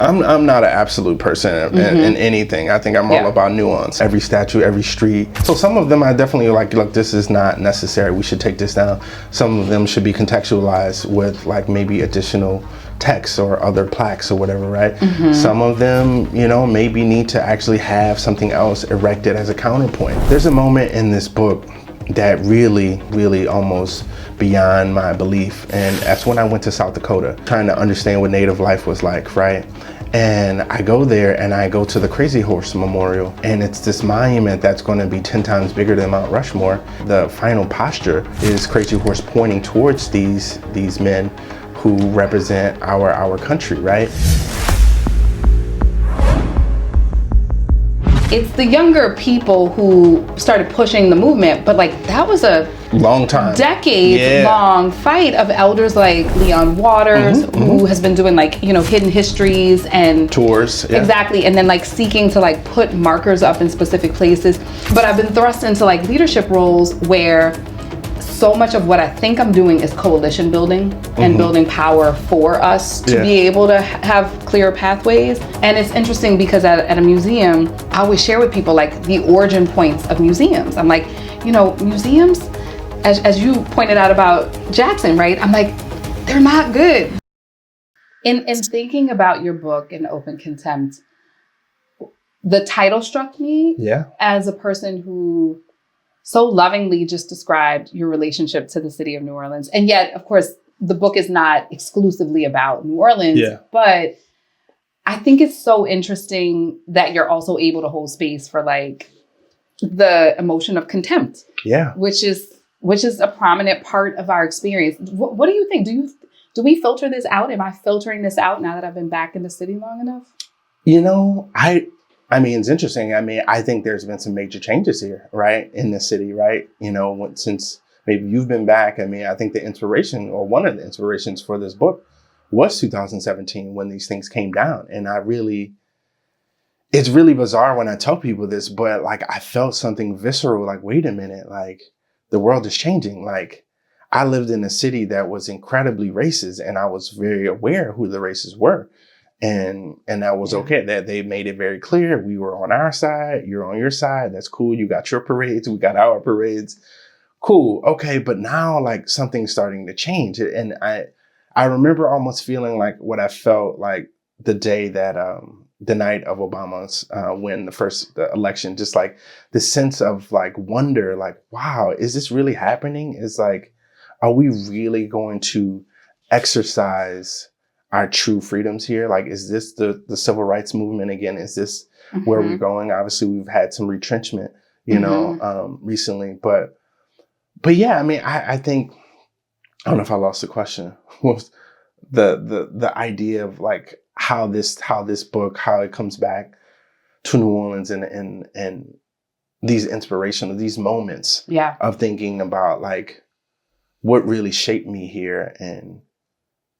I'm not an absolute person in anything. I think I'm all about nuance. Every statue, every street. So some of them I definitely like, look, this is not necessary. We should take this down. Some of them should be contextualized with like maybe additional text or other plaques or whatever, right? Some of them, you know, maybe need to actually have something else erected as a counterpoint. There's a moment in this book that really almost beyond my belief, and that's when I went to South Dakota trying to understand what Native life was like, right? And I go there and I go to the Crazy Horse Memorial, and it's this monument that's going to be 10 times bigger than Mount Rushmore. The final posture is Crazy Horse pointing towards these men who represent our country, right? It's the younger people who started pushing the movement, but like that was a long time, decades-long fight of elders like Leon Waters, who has been doing like, you know, hidden histories and tours. Exactly, and then like seeking to like put markers up in specific places. But I've been thrust into like leadership roles where so much of what I think I'm doing is coalition building and building power for us to be able to have clear pathways. And it's interesting because at a museum, I always share with people like the origin points of museums. I'm like, you know, museums, as you pointed out about Jackson, right? I'm like, they're not good. In thinking about your book in Open Contempt, the title struck me as a person who so lovingly just described your relationship to the city of New Orleans. And yet, of course, the book is not exclusively about New Orleans, but I think it's so interesting that you're also able to hold space for like the emotion of contempt, which is a prominent part of our experience. What do you think? Do we filter this out? Am I filtering this out now that I've been back in the city long enough? You know, I mean, it's interesting. I mean, I think there's been some major changes here, right, in the city, right? You know, since maybe you've been back. I mean, I think the inspiration, or one of the inspirations for this book, was 2017 when these things came down. And it's really bizarre when I tell people this, but like I felt something visceral, like, wait a minute, like the world is changing. Like I lived in a city that was incredibly racist, and I was very aware who the racists were. And that was okay. That they made it very clear. We were on our side. You're on your side. That's cool. You got your parades. We got our parades. Cool. Okay. But now like something's starting to change. And I remember almost feeling like what I felt like the day that, the night of Obama's win the election, just like the sense of like wonder, like, wow, is this really happening? Is like, are we really going to exercise our true freedoms here? Like, is this the civil rights movement again? Is this where we're going? Obviously, we've had some retrenchment, you know, recently, but yeah, I mean, I think, I don't know if I lost the question. Was the idea of like how this book, how it comes back to New Orleans and these inspirational, these moments of thinking about like what really shaped me here, and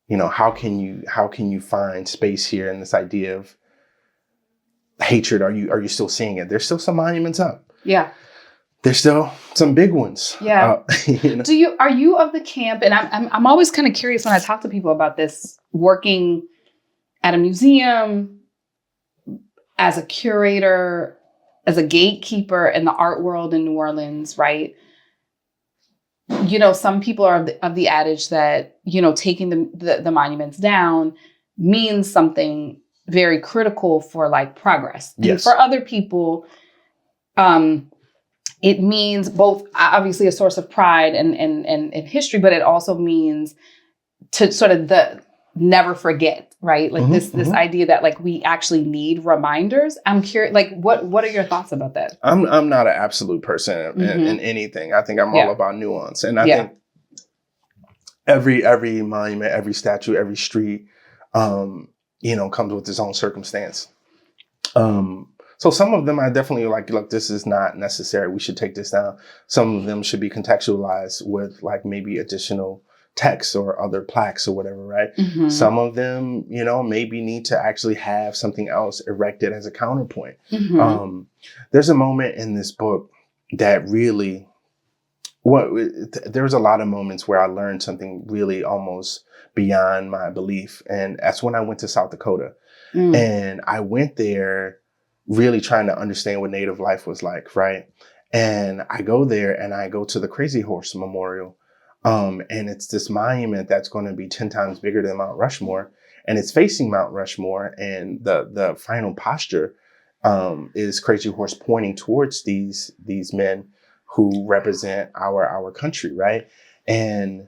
you know, how can you find space here in this idea of hatred? Are you still seeing it? There's still some monuments up. Yeah. There's still some big ones. Yeah. You know? Are you of the camp? And I'm always kind of curious when I talk to people about this, working at a museum, as a curator, as a gatekeeper in the art world in New Orleans, right? You know, some people are of the adage that, you know, taking the monuments down means something very critical for like progress. And for other people, it means both obviously a source of pride and history, but it also means to sort of never forget, right? Like this idea that like we actually need reminders. I'm curious, like what are your thoughts about that? I'm not an absolute person in anything. I think I'm all about nuance. And I think every monument, every statue, every street, you know, comes with its own circumstance. So some of them I definitely like, look, this is not necessary. We should take this down. Some of them should be contextualized with like maybe additional text or other plaques or whatever, right? Some of them, you know, maybe need to actually have something else erected as a counterpoint. There's a moment in this book that really, there's a lot of moments where I learned something really almost beyond my belief. And that's when I went to South Dakota. And I went there really trying to understand what Native life was like, right? And I go there and I go to the Crazy Horse Memorial. And it's this monument that's going to be 10 times bigger than Mount Rushmore. And it's facing Mount Rushmore. And the final posture is Crazy Horse pointing towards these men who represent our country, right? And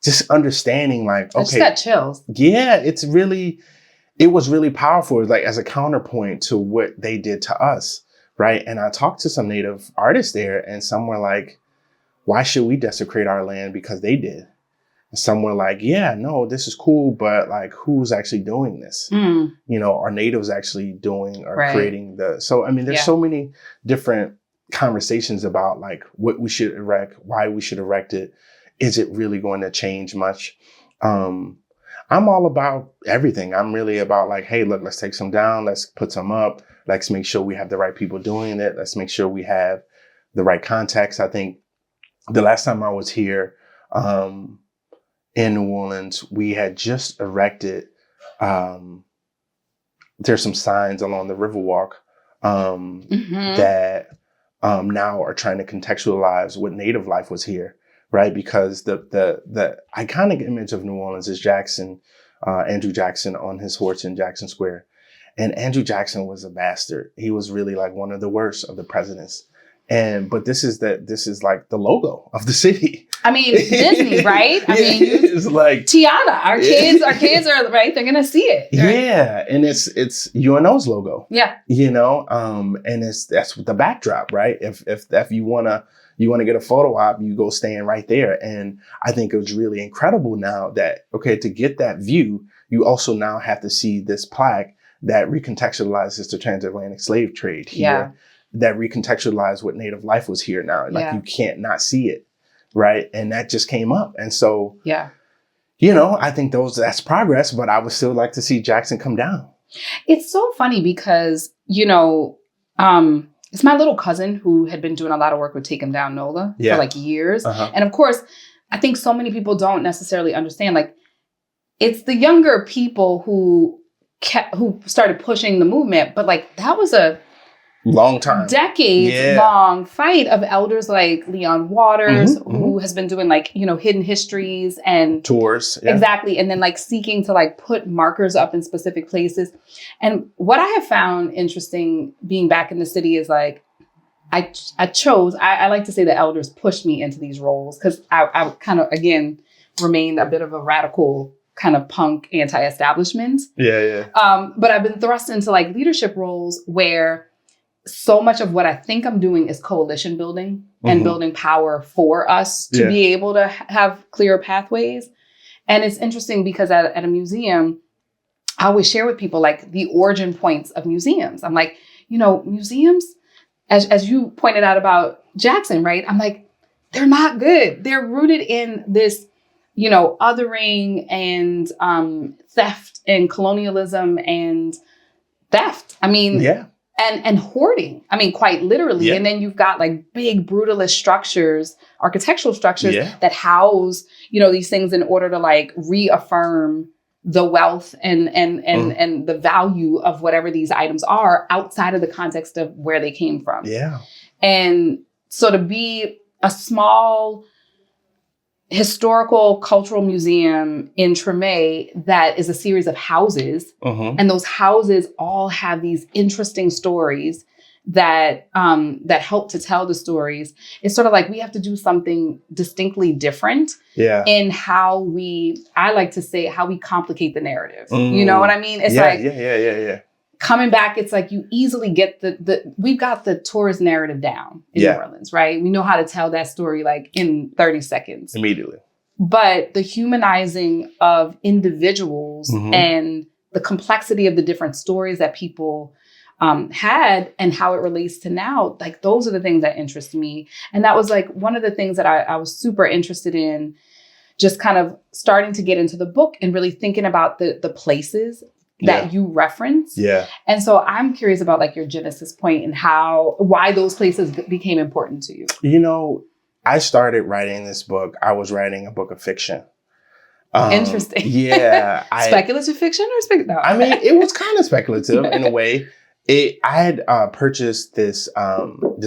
just understanding like, okay. I just got chills. Yeah, it was really powerful, like as a counterpoint to what they did to us, right? And I talked to some Native artists there, and some were like, why should we desecrate our land because they did? And some were like, yeah, no, this is cool, but like, who's actually doing this? You know, are Natives actually doing or creating so, I mean, there's so many different conversations about like what we should erect, why we should erect it. Is it really going to change much? I'm all about everything. I'm really about like, hey, look, let's take some down. Let's put some up. Let's make sure we have the right people doing it. Let's make sure we have the right context. I think the last time I was here in New Orleans, we had just erected, there's some signs along the Riverwalk that now are trying to contextualize what Native life was here. Right, because the iconic image of New Orleans is Andrew Jackson on his horse in Jackson Square, and Andrew Jackson was a bastard. He was really like one of the worst of the presidents. But this is like the logo of the city. I mean, Disney, right? I mean, it's like Tiana. Our kids are right. They're gonna see it. Right? Yeah, and it's UNO's logo. Yeah, you know, and that's the backdrop, right? If you wanna get a photo op, you go stand right there. And I think it was really incredible now that, okay, to get that view, you also now have to see this plaque that recontextualizes the transatlantic slave trade here, that recontextualizes what Native life was here now. Like you can't not see it, right? And that just came up. And so, you know, I think that's progress, but I would still like to see Jackson come down. It's so funny because, you know, it's my little cousin who had been doing a lot of work with Take 'Em Down Nola for like years. And of course, I think so many people don't necessarily understand, like, it's the younger people who started pushing the movement. But like, that was a long time, decades long fight of elders like Leon Waters, who has been doing like, you know, hidden histories and tours. Exactly. And then like seeking to like put markers up in specific places. And what I have found interesting being back in the city is like, I like to say the elders pushed me into these roles because I kind of, again, remained a bit of a radical kind of punk anti-establishment. But I've been thrust into like leadership roles where so much of what I think I'm doing is coalition building and building power for us to be able to have clearer pathways. And it's interesting because at a museum, I always share with people like the origin points of museums. I'm like, you know, museums, as you pointed out about Jackson, right? I'm like, they're not good. They're rooted in this, you know, othering and theft and colonialism and theft. I mean, and hoarding. I mean, quite literally. And then you've got like big brutalist structures, architectural structures that house, you know, these things in order to like reaffirm the wealth and the value of whatever these items are outside of the context of where they came from. And so to be a small historical cultural museum in Treme that is a series of houses, and those houses all have these interesting stories that help to tell the stories. It's sort of like we have to do something distinctly different in how I like to say, how we complicate the narrative. You know what I mean? It's coming back, it's like you easily get we've got the tourist narrative down in New Orleans, right? We know how to tell that story like in 30 seconds. Immediately. But the humanizing of individuals and the complexity of the different stories that people had and how it relates to now, like those are the things that interest me. And that was like one of the things that I was super interested in, just kind of starting to get into the book and really thinking about the places that you reference. And so I'm curious about like your genesis point and why those places became important to you. You know, I started writing this book. I was writing a book of fiction. Interesting. Yeah. Speculative fiction or no? I mean, it was kind of speculative in a way. I had purchased this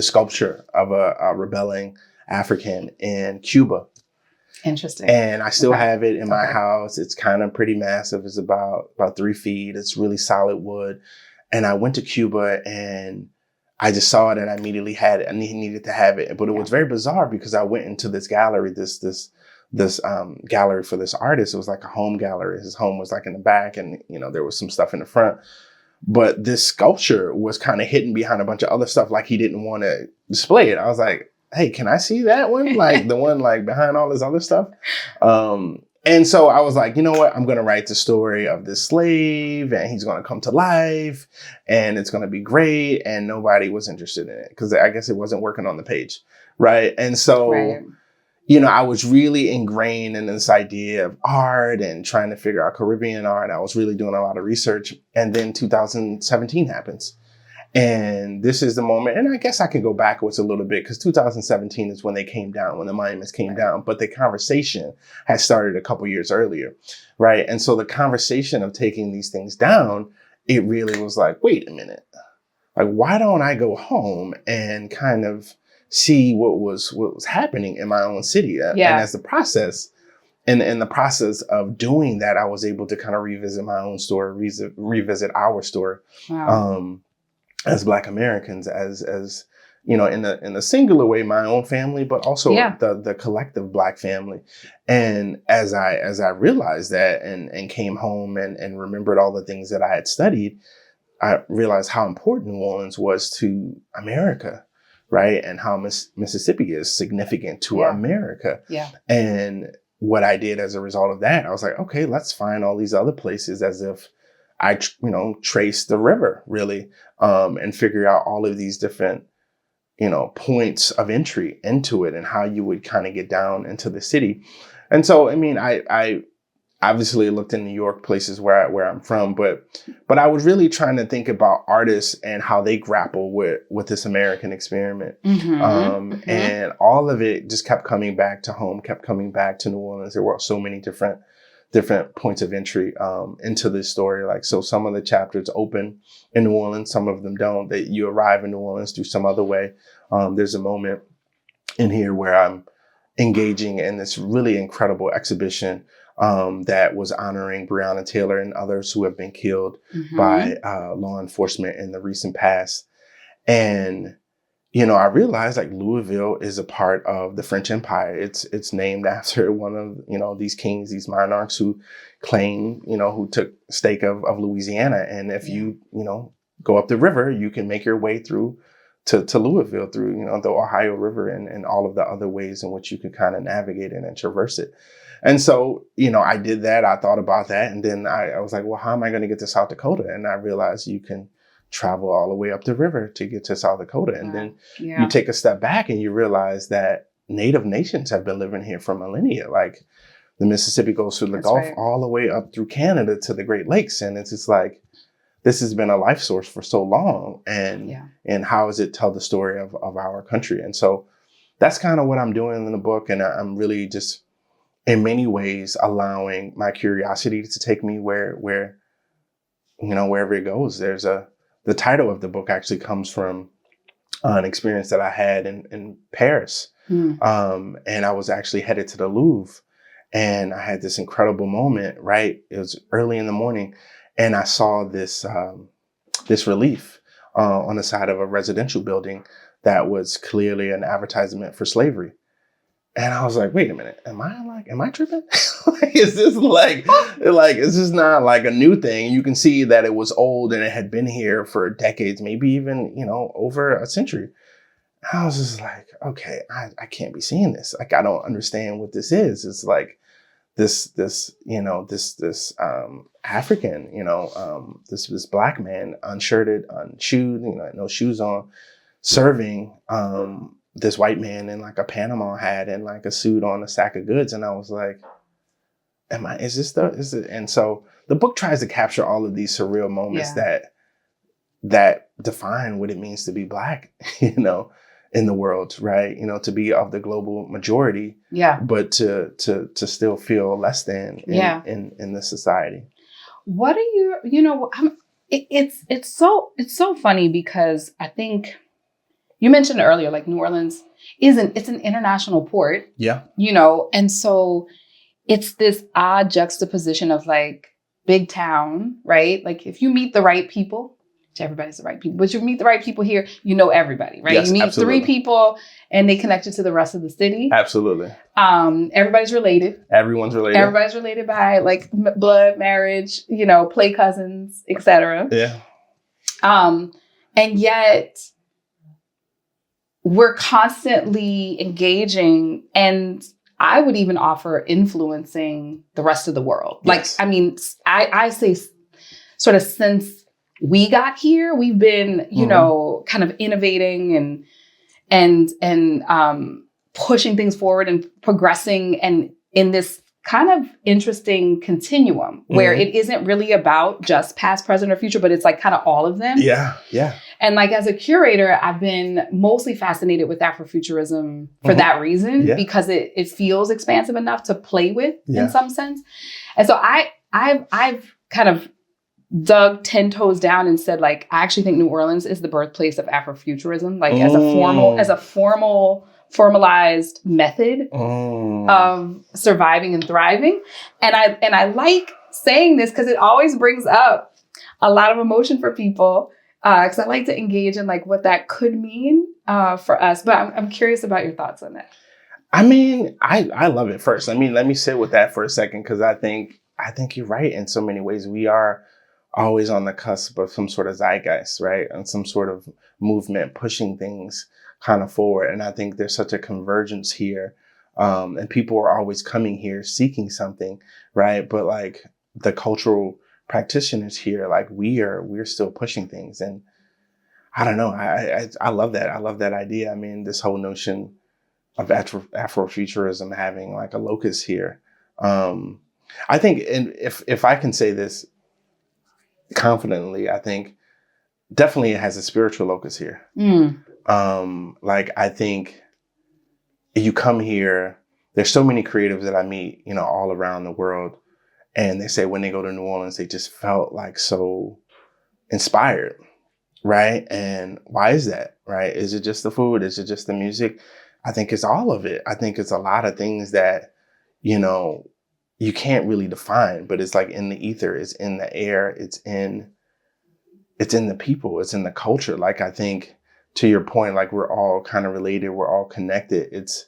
sculpture of a rebelling African in Cuba. Interesting. And I still Okay. have it in my Okay. house. It's kind of pretty massive. It's about 3 feet. It's really solid wood. And I went to Cuba and I just saw it and I immediately had it. I needed to have it. But it was very bizarre because I went into this gallery, this gallery for this artist. It was like a home gallery. His home was like in the back and, you know, there was some stuff in the front. But this sculpture was kind of hidden behind a bunch of other stuff, like he didn't want to display it. I was like, hey, can I see that one? Like the one like behind all this other stuff. And so I was like, you know what? I'm going to write the story of this slave and he's going to come to life and it's going to be great. And nobody was interested in it because I guess it wasn't working on the page. Right. And so, you know, I was really ingrained in this idea of art and trying to figure out Caribbean art. I was really doing a lot of research. And then 2017 happens. And this is the moment, and I guess I can go backwards a little bit because 2017 is when they came down, when the monuments came down. But the conversation had started a couple years earlier, right? And so the conversation of taking these things down, it really was like, wait a minute, like why don't I go home and kind of see what was happening in my own city? And as the process, in the process of doing that, I was able to kind of revisit my own story, revisit our story. Wow. As Black Americans, as you know, in the singular way, my own family, but also the collective Black family. And as I realized that and came home and remembered all the things that I had studied, I realized how important New Orleans was to America, right? And how Mississippi is significant to America. Yeah. And what I did as a result of that, I was like, okay, let's find all these other places as if I, trace the river really, and figure out all of these different, points of entry into it and how you would kind of get down into the city. And so, I mean, I obviously looked in New York, places where I'm from, but I was really trying to think about artists and how they grapple with this American experiment. And all of it just kept coming back to home, kept coming back to New Orleans. There were so many different points of entry into this story. Like, so some of the chapters open in New Orleans, some of them don't, that you arrive in New Orleans through some other way. There's a moment in here where I'm engaging in this really incredible exhibition that was honoring Breonna Taylor and others who have been killed by law enforcement in the recent past. And I realized like Louisville is a part of the French Empire. It's named after one of, these kings, these monarchs who claim, who took stake of Louisiana. And if you go up the river, you can make your way through to Louisville through, the Ohio River and all of the other ways in which you could kind of navigate it and traverse it. And so, I did that. I thought about that. And then I was like, well, how am I going to get to South Dakota? And I realized you can travel all the way up the river to get to South Dakota. And then you take a step back and you realize that Native nations have been living here for millennia. Like the Mississippi goes through the Gulf all the way up through Canada to the Great Lakes. And it's just like, this has been a life source for so long. And how does it tell the story of our country? And so that's kind of what I'm doing in the book. And I'm really just in many ways allowing my curiosity to take me where wherever it goes. The title of the book actually comes from an experience that I had in Paris. And I was actually headed to the Louvre and I had this incredible moment, right? It was early in the morning and I saw this relief on the side of a residential building that was clearly an advertisement for slavery. And I was like, wait a minute, am I tripping? Is this is this not like a new thing? You can see that it was old and it had been here for decades, maybe even, over a century. And I was just like, okay, I can't be seeing this. Like, I don't understand what this is. It's like this African, this Black man, unshirted, unshoed, no shoes on, serving, this white man in like a Panama hat and like a suit on a sack of goods. And I was like, is it? And so the book tries to capture all of these surreal moments that define what it means to be Black, in the world, right? You know, to be of the global majority, Yeah. but to still feel less than in the society. What are you know, it's so funny because I think you mentioned earlier, like New Orleans it's an international port. Yeah. You know, and so it's this odd juxtaposition of like big town, right? Like if you meet the right people, which everybody's the right people, but you meet the right people here, you know everybody, right? Yes, you meet absolutely. 3 people and they connect you to the rest of the city. Absolutely. Everybody's related. Everyone's related. Everybody's related by like blood, marriage, you know, play cousins, etc. Yeah. And yet we're constantly engaging, and I would even offer influencing the rest of the world. Yes. Like, I mean, I say sort of since we got here, we've been, you know, kind of innovating and pushing things forward and progressing, and in this kind of interesting continuum where it isn't really about just past, present, or future, but it's like kind of all of them. Yeah. Yeah. And like as a curator, I've been mostly fascinated with Afrofuturism for that reason, because it feels expansive enough to play with in some sense. And so I've kind of dug 10 toes down and said, like, I actually think New Orleans is the birthplace of Afrofuturism, like as a formalized method of surviving and thriving. And I like saying this because it always brings up a lot of emotion for people. Because I like to engage in like what that could mean for us. But I'm curious about your thoughts on that. I mean, I love it first. I mean, let me sit with that for a second, because I think you're right in so many ways. We are always on the cusp of some sort of zeitgeist, right? And some sort of movement pushing things kind of forward. And I think there's such a convergence here. And people are always coming here seeking something, right? But like the cultural practitioners here, like we're still pushing things. And I don't know, I love that. I love that idea. I mean, this whole notion of Afrofuturism having like a locus here. I think, and if I can say this confidently, I think definitely it has a spiritual locus here. Like I think you come here, there's so many creatives that I meet, you know, all around the world. And they say when they go to New Orleans, they just felt like so inspired, right? And why is that, right? Is it just the food? Is it just the music? I think it's all of it. I think it's a lot of things that, you know, you can't really define, but it's like in the ether, it's in the air, it's in the people, it's in the culture. Like, I think to your point, like we're all kind of related, we're all connected. It's,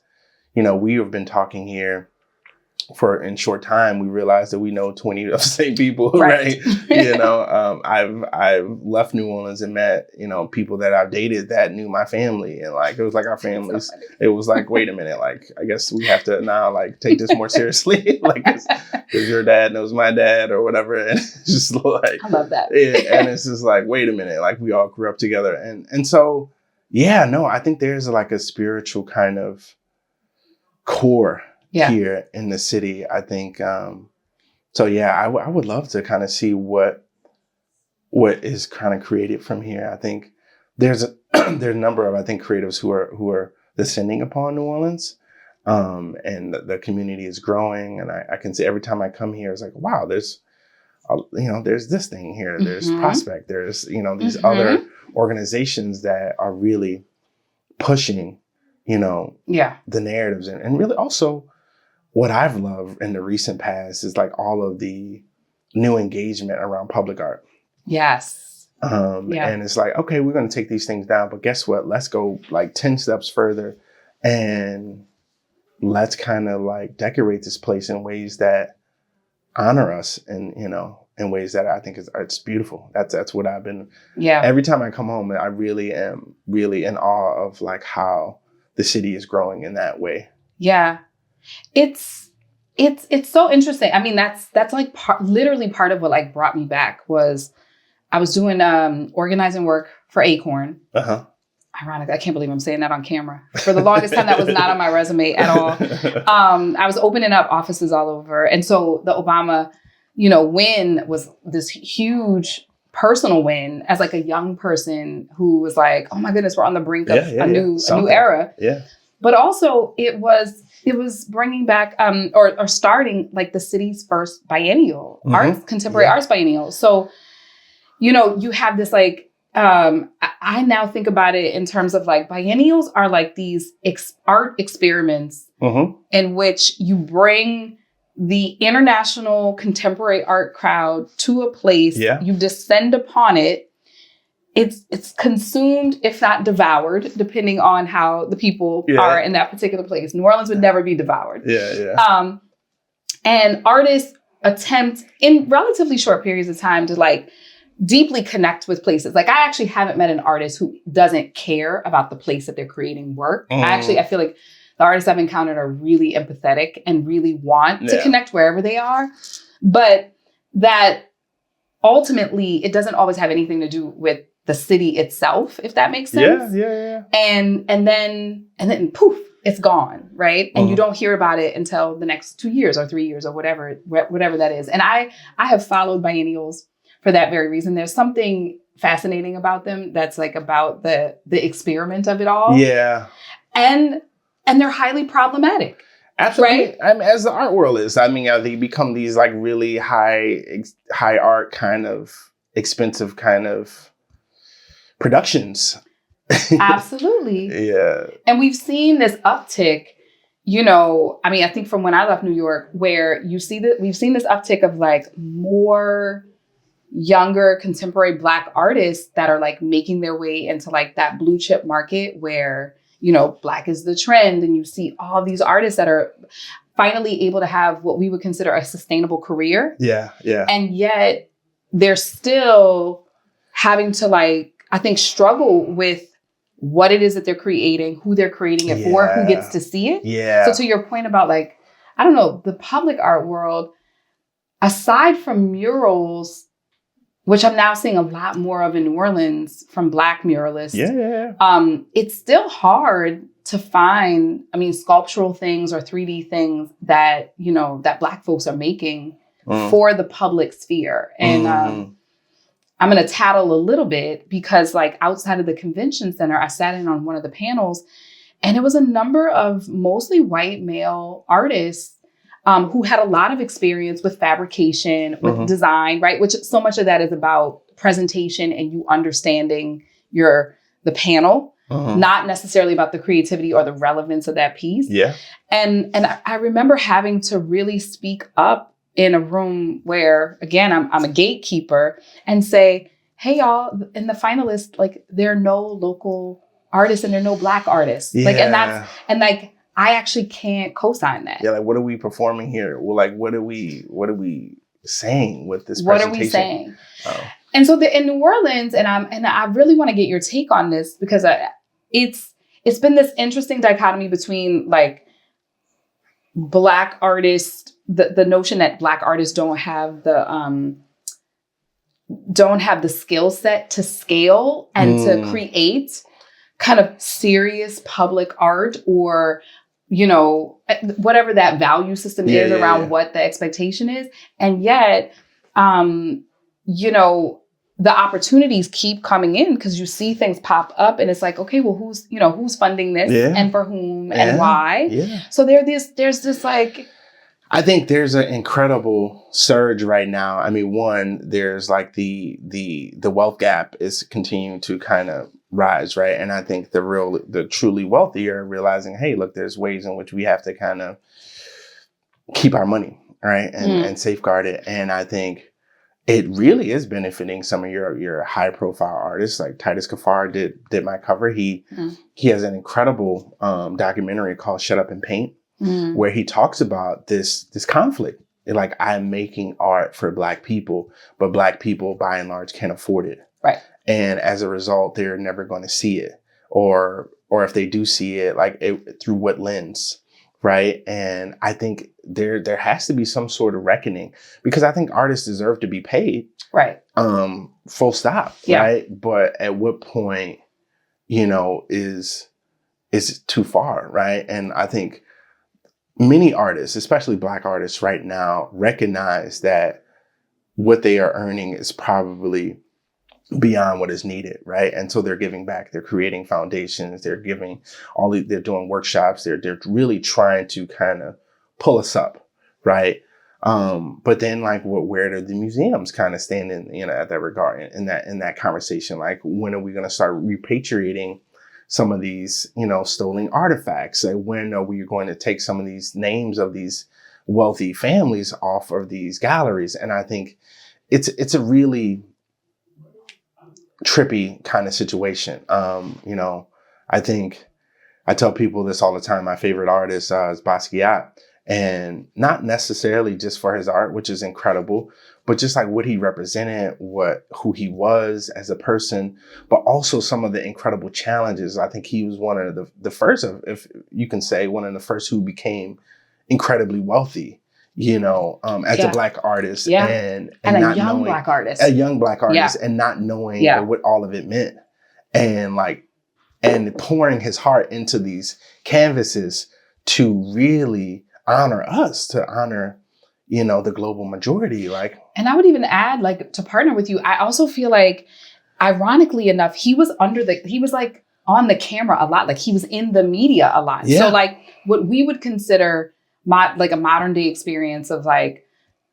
you know, we have been talking here for in short time, we realized that we know 20 of the same people, right? You know, I've left New Orleans and met, you know, people that I've dated that knew my family, and like it was like our families. So it was like, wait a minute, like I guess we have to now like take this more seriously, like because your dad knows my dad or whatever, and it's just like I love that. And it's just like, wait a minute, like we all grew up together, and so yeah, no, I think there's like a spiritual kind of core here in the city. I think, so yeah, I would love to kind of see what is kind of created from here. I think there's a number of, I think, creatives who are descending upon New Orleans, and the community is growing. And I can see every time I come here, it's like, wow, there's, you know, there's this thing here, there's Prospect, there's, you know, these other organizations that are really pushing, you know, the narratives, and really also what I've loved in the recent past is like all of the new engagement around public art. Yes. And it's like, okay, we're going to take these things down, but guess what? Let's go like 10 steps further and let's kind of like decorate this place in ways that honor us, and, you know, in ways that I think it's beautiful. That's what I've been. Yeah. Every time I come home, I really am in awe of like how the city is growing in that way. Yeah. It's so interesting. I mean, that's like literally part of what like brought me back was I was doing organizing work for Acorn. Ironic, I can't believe I'm saying that on camera. For the longest time, that was not on my resume at all. I was opening up offices all over, and so the Obama, you know, win was this huge personal win as like a young person who was like, oh my goodness, we're on the brink of a new era. Yeah. But also it was bringing back or starting like the city's first biennial arts, contemporary arts biennial. So, you know, you have this like, I now think about it in terms of like biennials are like these art experiments in which you bring the international contemporary art crowd to a place, you descend upon it. It's consumed, if not devoured, depending on how the people are in that particular place. New Orleans would never be devoured. And artists attempt in relatively short periods of time to like deeply connect with places. Like I actually haven't met an artist who doesn't care about the place that they're creating work. I feel like the artists I've encountered are really empathetic and really want to connect wherever they are. But that ultimately, it doesn't always have anything to do with the city itself, if that makes sense. And then poof, it's gone, right? And you don't hear about it until the next 2 years or 3 years or whatever that is. And I have followed biennials for that very reason. There's something fascinating about them that's like about the experiment of it all. And they're highly problematic. Absolutely. Right? I mean, as the art world is, I mean, they become these like really high art kind of expensive kind of productions. Absolutely. Yeah. And we've seen this uptick, you know, I mean, I think from when I left New York, where you see that we've seen this uptick of like more younger contemporary Black artists that are like making their way into like that blue chip market where, you know, Black is the trend. And you see all these artists that are finally able to have what we would consider a sustainable career. And yet they're still having to like, I think, struggle with what it is that they're creating, who they're creating it for, who gets to see it. So to your point about like, I don't know, the public art world, aside from murals, which I'm now seeing a lot more of in New Orleans from Black muralists. It's still hard to find, I mean, sculptural things or 3D things that, you know, that Black folks are making for the public sphere. And I'm going to tattle a little bit because like outside of the convention center, I sat in on one of the panels and it was a number of mostly white male artists who had a lot of experience with fabrication, with design, right? Which so much of that is about presentation and you understanding the panel, not necessarily about the creativity or the relevance of that piece. And I remember having to really speak up in a room where, again, I'm a gatekeeper and say, hey, y'all, in the finalists, like there are no local artists and there are no Black artists. I actually can't co-sign that. Like, what are we performing here? Well, like, what are we saying with this What presentation? are we saying? And so in New Orleans, and I really want to get your take on this because it's been this interesting dichotomy between like Black artists, the notion that Black artists don't have the skill set to scale and to create kind of serious public art or, you know, whatever that value system is around what the expectation is. And yet, you know, the opportunities keep coming in because you see things pop up and it's like, okay, well, who's funding this and for whom and why? So there's this like, I think there's an incredible surge right now. I mean, one, there's like the wealth gap is continuing to kind of rise, right? And I think the truly wealthy are realizing, hey, look, there's ways in which we have to kind of keep our money, right? And safeguard it. And I think it really is benefiting some of your high profile artists. Like Titus Kaphar did my cover. He has an incredible documentary called Shut Up and Paint, where he talks about this conflict. Like, I'm making art for Black people, but Black people by and large can't afford it. Right. And as a result, they're never going to see it. Or if they do see it, like through what lens, right? And I think there has to be some sort of reckoning because I think artists deserve to be paid. Right. Full stop. Yeah. Right. But at what point, you know, is it too far? Right. And I think many artists, especially Black artists right now, recognize that what they are earning is probably beyond what is needed, right? And so they're giving back. They're creating foundations. They're giving they're doing workshops. They're really trying to kind of pull us up, right? But then like where do the museums kind of stand in, at that regard, in that conversation? Like, when are we going to start repatriating some of these, stolen artifacts? Like, when are we going to take some of these names of these wealthy families off of these galleries? And I think it's a really trippy kind of situation. I think I tell people this all the time. My favorite artist is Basquiat, and not necessarily just for his art, which is incredible, but just like what he represented, who he was as a person, but also some of the incredible challenges. I think he was one of the first, if you can say, one of the first who became incredibly wealthy, as a Black artist, and a young Black artist, and not knowing what all of it meant, and pouring his heart into these canvases to really honor us, to honor, the global majority. And I would even add, to partner with you, I also feel like, ironically enough, he was like on the camera a lot. Like, he was in the media a lot. Yeah. So like what we would consider like a modern day experience of like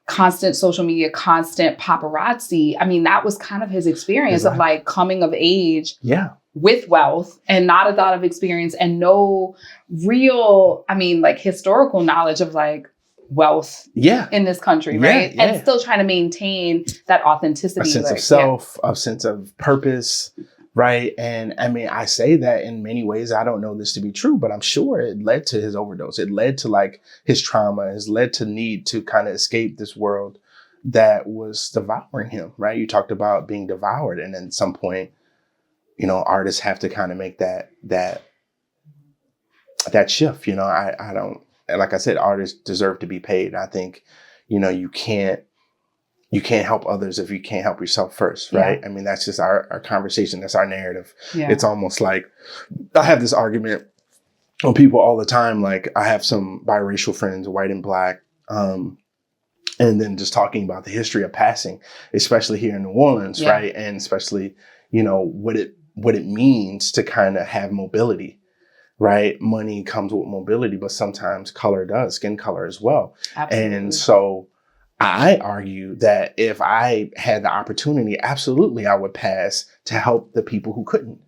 constant social media, constant paparazzi. I mean, that was kind of his experience of like coming of age. Yeah. With wealth and not a lot of experience and no real, historical knowledge of like wealth in this country, right? And still trying to maintain that authenticity. A sense of self, a sense of purpose, right? And I say that in many ways. I don't know this to be true, but I'm sure it led to his overdose. It led to like his trauma. It led to need to kind of escape this world that was devouring him, right? You talked about being devoured, and then at some point, artists have to kind of make that shift. I don't, like I said, artists deserve to be paid. I think, you can't help others if you can't help yourself first, right? Yeah. That's just our conversation. That's our narrative. Yeah. It's almost like, I have this argument on people all the time. Like, I have some biracial friends, white and Black, and then just talking about the history of passing, especially here in New Orleans, right? And especially, what it means to kind of have mobility, right? Money comes with mobility, but sometimes color does, skin color as well. Absolutely. And so I argue that if I had the opportunity, absolutely, I would pass to help the people who couldn't,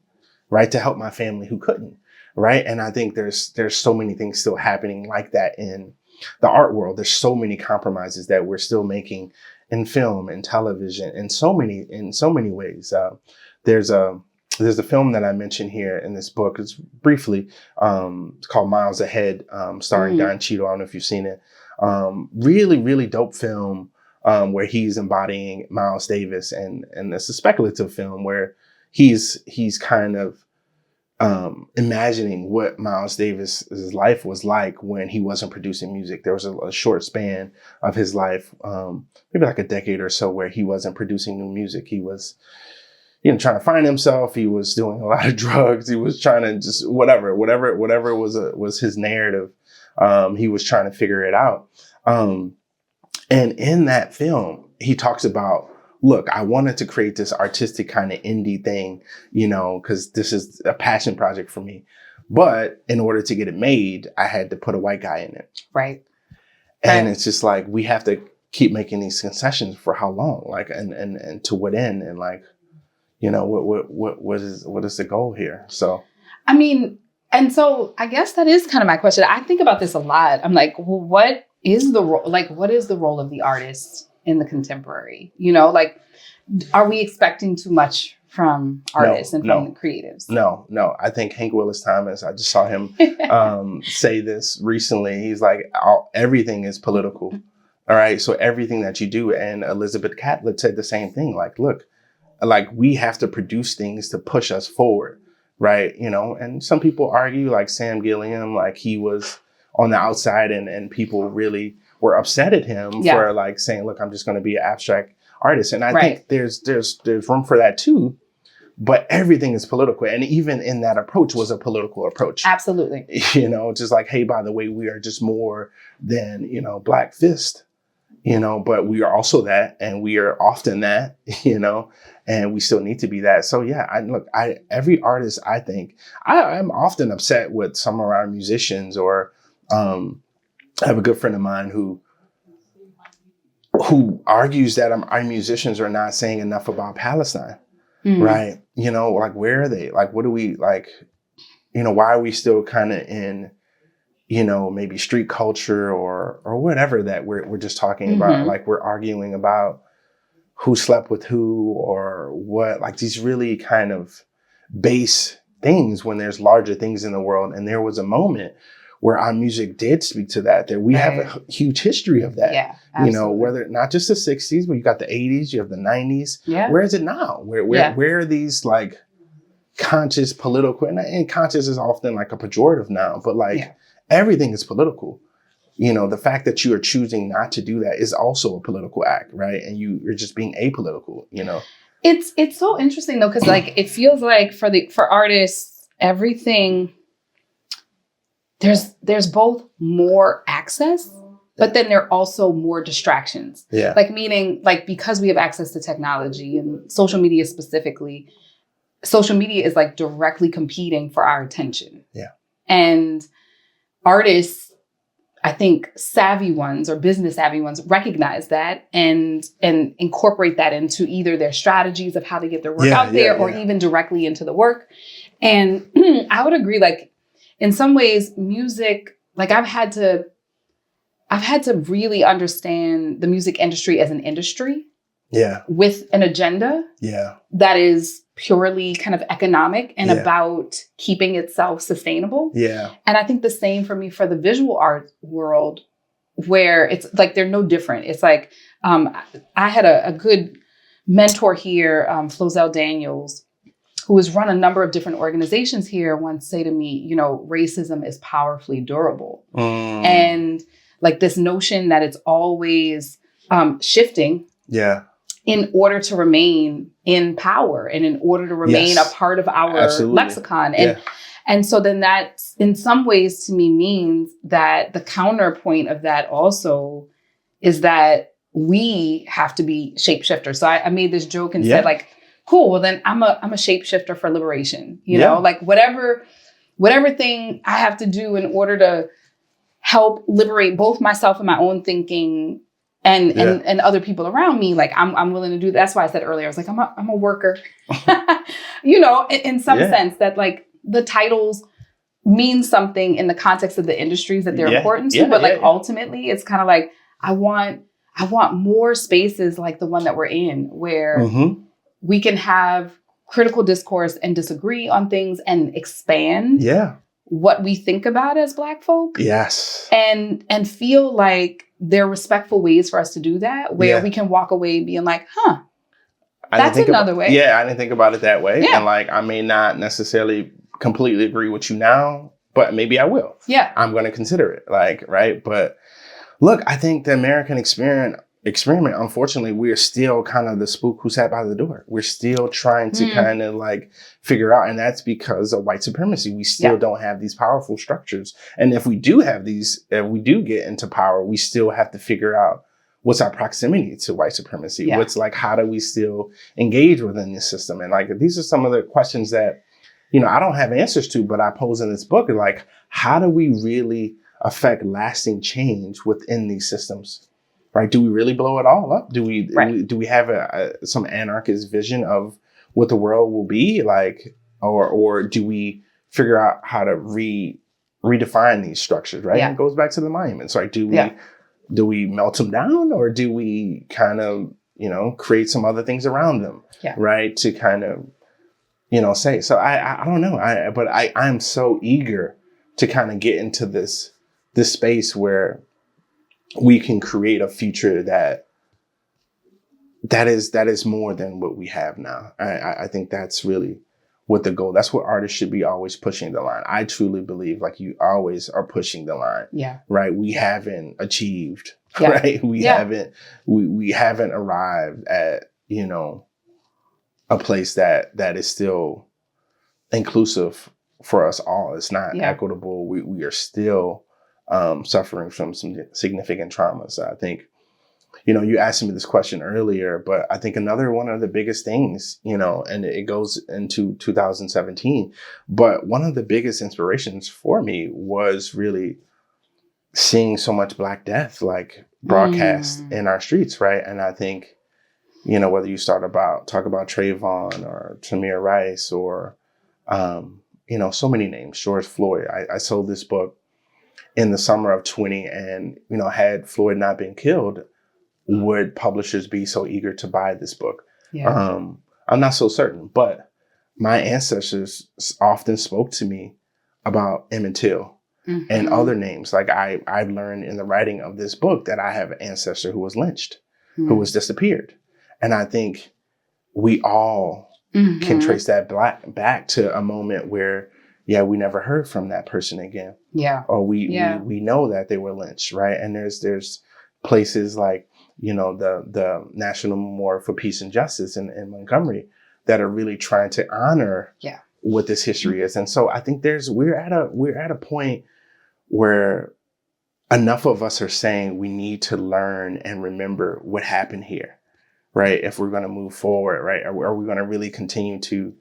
right? To help my family who couldn't, right? And I think there's so many things still happening like that in the art world. There's so many compromises that we're still making in film and television in so many ways. There's a film that I mentioned here in this book. It's briefly, it's called Miles Ahead, starring Don Cheadle. I don't know if you've seen it. Really, really dope film where he's embodying Miles Davis, and it's a speculative film where he's kind of imagining what Miles Davis's life was like when he wasn't producing music. There was a short span of his life, maybe like a decade or so, where he wasn't producing new music. He was trying to find himself. He was doing a lot of drugs. He was trying to just whatever was his narrative. He was trying to figure it out. And in that film, he talks about, look, I wanted to create this artistic kind of indie thing, because this is a passion project for me. But in order to get it made, I had to put a white guy in it. Right. And it's just like, we have to keep making these concessions for how long? Like, and to what end? And like, what is the goal here? So, and so I guess that is kind of my question. I think about this a lot. I'm like, well, what is the role of the artist in the contemporary? Are we expecting too much from artists and from the creatives? No. I think Hank Willis Thomas, I just saw him say this recently. He's like, everything is political. All right. So everything that you do. And Elizabeth Catlett said the same thing. Like, look, like, we have to produce things to push us forward. Right. And some people argue, like Sam Gilliam, like he was on the outside and people really were upset at him for like saying, look, I'm just going to be an abstract artist. And I think there's room for that too. But everything is political. And even in that approach was a political approach. Absolutely. Just like, hey, by the way, we are just more than, Black Fist. but we are also that, and we are often that, and we still need to be that. So yeah, every artist, I think, I'm often upset with some of our musicians, or I have a good friend of mine who argues that our musicians are not saying enough about Palestine, right? Like, where are they? Like, what do we, like, why are we still kind of in, maybe street culture or whatever that we're just talking about? Like, we're arguing about who slept with who or what, like these really kind of base things when there's larger things in the world. And there was a moment where our music did speak to that we have a huge history of that. Yeah, absolutely. Whether not just the 60s, but you got the 80s, you have the 90s. Yeah. Where is it now? Where are these like conscious political, and conscious is often like a pejorative now, but like everything is political. The fact that you are choosing not to do that is also a political act, right? And you're just being apolitical, It's so interesting though, because like it feels like for artists, everything there's both more access, but then there are also more distractions. Yeah. Like, meaning, like, because we have access to technology and social media specifically, social media is like directly competing for our attention. Yeah. And artists, I think savvy ones or business savvy ones recognize that and incorporate that into either their strategies of how to get their work out there or even directly into the work. And I would agree, like, in some ways, music, like I've had to really understand the music industry as an industry. Yeah. With an agenda. Yeah. That is purely kind of economic and about keeping itself sustainable. Yeah. And I think the same for me for the visual art world, where it's like they're no different. It's like I had a good mentor here, Flozell Daniels, who has run a number of different organizations here, once say to me, racism is powerfully durable. And like this notion that it's always shifting. Yeah. In order to remain in power and in order to remain a part of our lexicon. And so then that in some ways to me means that the counterpoint of that also is that we have to be shapeshifters. So I made this joke and said like, cool, well then I'm a shapeshifter for liberation, you know, like whatever thing I have to do in order to help liberate both myself and my own thinking and other people around me, like I'm willing to do that. That's why I said earlier, I was like, I'm a worker, in some sense that like the titles mean something in the context of the industries that they're important to, but like ultimately it's kind of like, I want more spaces like the one that we're in where we can have critical discourse and disagree on things and expand what we think about as Black folk. Yes. And feel like there are respectful ways for us to do that, where we can walk away being like, that's another way. Yeah, I didn't think about it that way. Yeah. And like, I may not necessarily completely agree with you now, but maybe I will. Yeah. I'm going to consider it, like, right? But look, I think the American experiment, unfortunately, we're still kind of the spook who sat by the door. We're still trying to kind of like figure out, and that's because of white supremacy. We still don't have these powerful structures. And if we do have these, if we do get into power, we still have to figure out what's our proximity to white supremacy. Yeah. What's like, how do we still engage within this system? And like, these are some of the questions that, I don't have answers to, but I pose in this book. Like, how do we really affect lasting change within these systems? Right? Do we really blow it all up? Do we have some anarchist vision of what the world will be like, or do we figure out how to redefine these structures? Right? Yeah. It goes back to the monuments. Right? Do we melt them down, or do we kind of create some other things around them? Yeah. Right? To kind of say. So I don't know. But I'm so eager to kind of get into this space where we can create a future that is more than what we have now. I think that's really what the goal. That's what artists should be always pushing the line. I truly believe like you always are pushing the line. Yeah. Right. We haven't achieved. Yeah. Right. We haven't arrived at a place that is still inclusive for us all. It's not equitable. We are still suffering from some significant trauma. So I think, you asked me this question earlier, but I think another one of the biggest things, and it goes into 2017, but one of the biggest inspirations for me was really seeing so much Black death, like broadcast in our streets, right? And I think, whether you talk about Trayvon or Tamir Rice or, so many names, George Floyd. I sold this book in the summer of 20, and, had Floyd not been killed, would publishers be so eager to buy this book? Yeah. I'm not so certain, but my ancestors often spoke to me about Emmett Till and other names. Like I've learned in the writing of this book that I have an ancestor who was lynched, who was disappeared. And I think we all can trace that back to a moment where, we never heard from that person again. Yeah. Or we know that they were lynched, right? And there's places like, the National Memorial for Peace and Justice in Montgomery that are really trying to honor what this history is. And so I think we're at a point where enough of us are saying we need to learn and remember what happened here, right? If we're going to move forward, right? Are we going to really continue to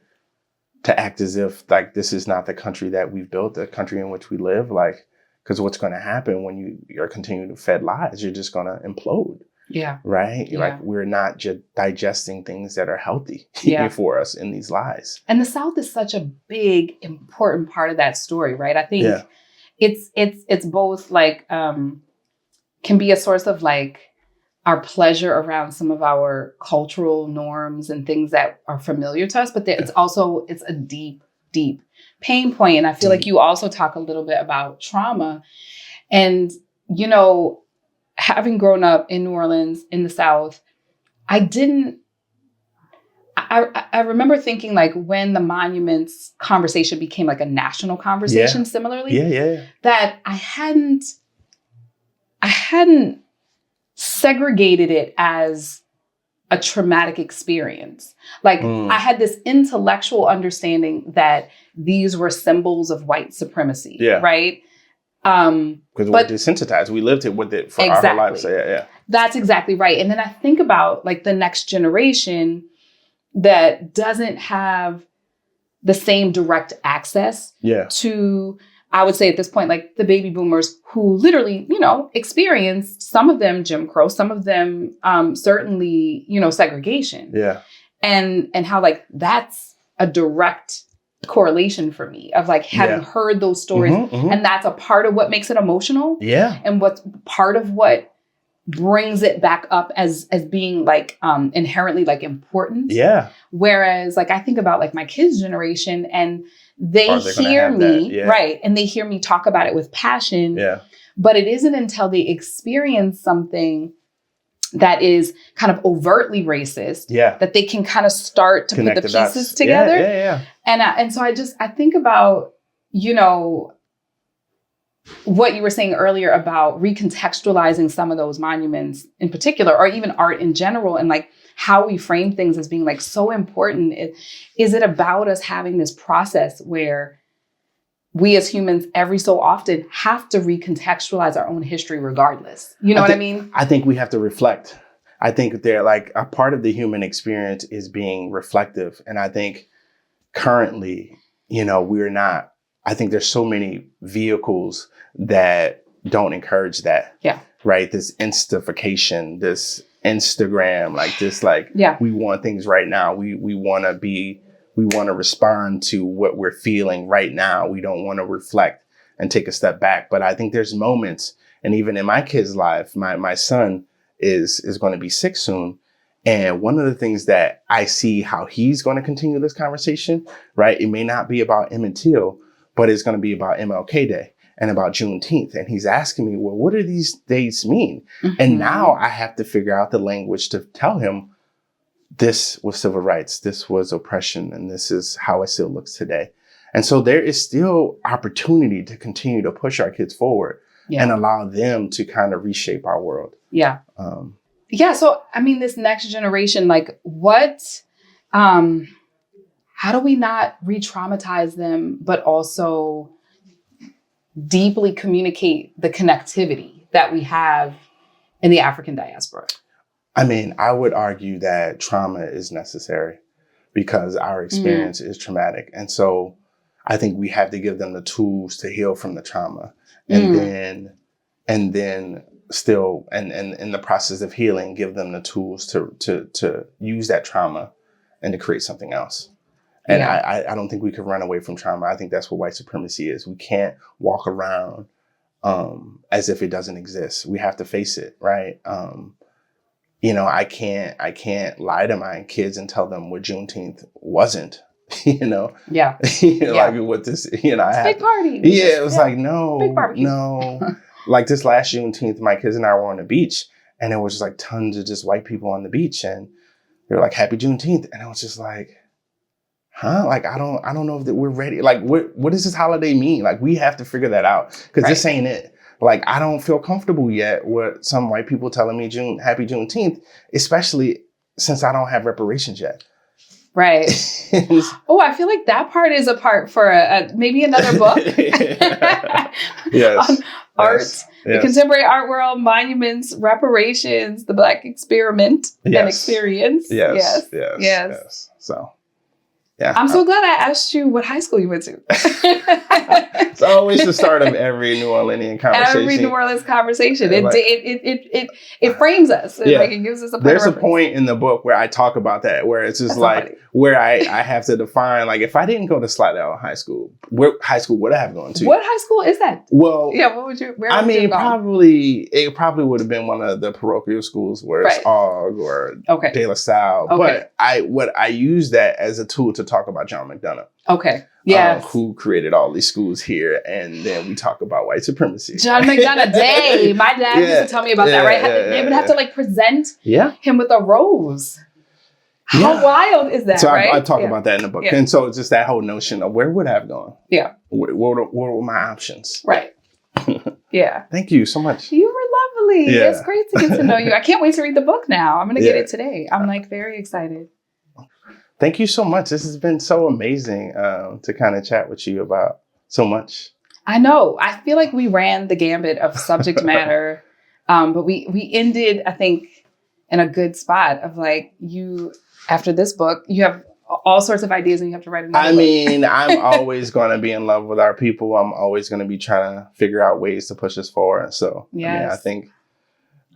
act as if like this is not the country that we've built, the country in which we live? Like, because what's going to happen when you're continuing to fed lies, you're just going to implode. Yeah. Right? Yeah. Like we're not just digesting things that are healthy for us in these lies. And the South is such a big, important part of that story, right? I think it's both like can be a source of like our pleasure around some of our cultural norms and things that are familiar to us, but it's a deep, deep pain point. And I feel like you also talk a little bit about trauma. And, having grown up in New Orleans, in the South, I remember thinking like when the monuments conversation became like a national conversation similarly, that I hadn't segregated it as a traumatic experience. Like I had this intellectual understanding that these were symbols of white supremacy, right? Because we're desensitized. We lived with it for our whole lives. So That's exactly right. And then I think about like the next generation that doesn't have the same direct access to, I would say at this point, like the baby boomers who literally, experienced, some of them Jim Crow, some of them certainly, segregation. Yeah. And how like that's a direct correlation for me of like having heard those stories. And that's a part of what makes it emotional. Yeah. And what's part of what brings it back up as being like inherently like important. Yeah. Whereas like I think about like my kids' generation and they hear me, right. And they hear me talk about it with passion. Yeah. But it isn't until they experience something that is kind of overtly racist that they can kind of start to put the pieces together. And so I think about, what you were saying earlier about recontextualizing some of those monuments in particular, or even art in general, and like how we frame things as being like so important. Is it about us having this process where we as humans every so often have to recontextualize our own history regardless? You know what I mean? I think we have to reflect. I think they're like a part of the human experience is being reflective. And I think currently, we're not. I think there's so many vehicles that don't encourage that. Yeah. Right. This Instafication, this Instagram, like this, like, we want things right now. We want to respond to what we're feeling right now. We don't want to reflect and take a step back. But I think there's moments, and even in my kid's life, my son is going to be 6 soon. And one of the things that I see how he's going to continue this conversation, right? It may not be about Emmett Till, but it's going to be about MLK Day and about Juneteenth. And he's asking me, well, what do these dates mean? And now I have to figure out the language to tell him this was civil rights, this was oppression, and this is how it still looks today. And so there is still opportunity to continue to push our kids forward and allow them to kind of reshape our world. Yeah. So, I mean, this next generation, like how do we not re-traumatize them, but also deeply communicate the connectivity that we have in the African diaspora? I mean, I would argue that trauma is necessary because our experience is traumatic. And so I think we have to give them the tools to heal from the trauma. And then still, and in the process of healing, give them the tools to use that trauma and to create something else. And I don't think we can run away from trauma. I think that's what white supremacy is. We can't walk around as if it doesn't exist. We have to face it, right? I can't lie to my kids and tell them what Juneteenth wasn't, Yeah. Like what this, I had, big party. Yeah, it was like, no. Like this last Juneteenth, my kids and I were on the beach, and there was just like tons of just white people on the beach, and they were like, "Happy Juneteenth," and I was just like, "Huh?" Like I don't know if that we're ready. Like what does this holiday mean? Like we have to figure that out because this ain't it. Like I don't feel comfortable yet with some white people telling me Happy Juneteenth, especially since I don't have reparations yet. Right. Oh, I feel like that part is a part for maybe another book. Yes. On art, the contemporary art world, monuments, reparations, the Black experiment and experience. Yes. So, yeah. I'm so glad I asked you what high school you went to. It's always the start of every New Orleanian conversation. Every New Orleans conversation. It frames us. It gives us a point. There's a point in the book where I talk about that, where it's just where I have to define, like, if I didn't go to Slidell High School, what high school would I have gone to? What high school is that? Well, what would you? It probably would have been one of the parochial schools where it's AUG or De La Salle. Okay. But I use that as a tool to talk about John McDonough. Okay. Yeah. Who created all these schools here, and then we talk about white supremacy. John McDonough Day. My dad used to tell me about that, right? They would have to present him with a rose. How wild is that, so right? I talk about that in the book. And so it's just that whole notion of where would I have gone? Yeah. What were my options? Right. Yeah. Thank you so much. You were lovely. Yeah. It's great to get to know you. I can't wait to read the book now. I'm going to get it today. I'm very excited. Thank you so much. This has been so amazing to kind of chat with you about so much. I know. I feel like we ran the gambit of subject matter, but we ended, I think, in a good spot of you, after this book, you have all sorts of ideas and you have to write another book. I'm always going to be in love with our people. I'm always going to be trying to figure out ways to push us forward. So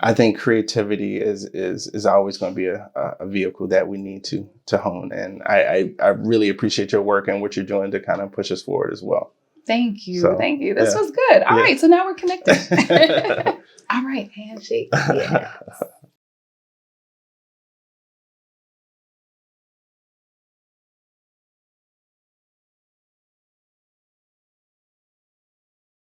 I think creativity is always going to be a vehicle that we need to hone. And I really appreciate your work and what you're doing to kind of push us forward as well. Thank you. Thank you. This was good. All right. So now we're connected. All right. Handshake. Yes.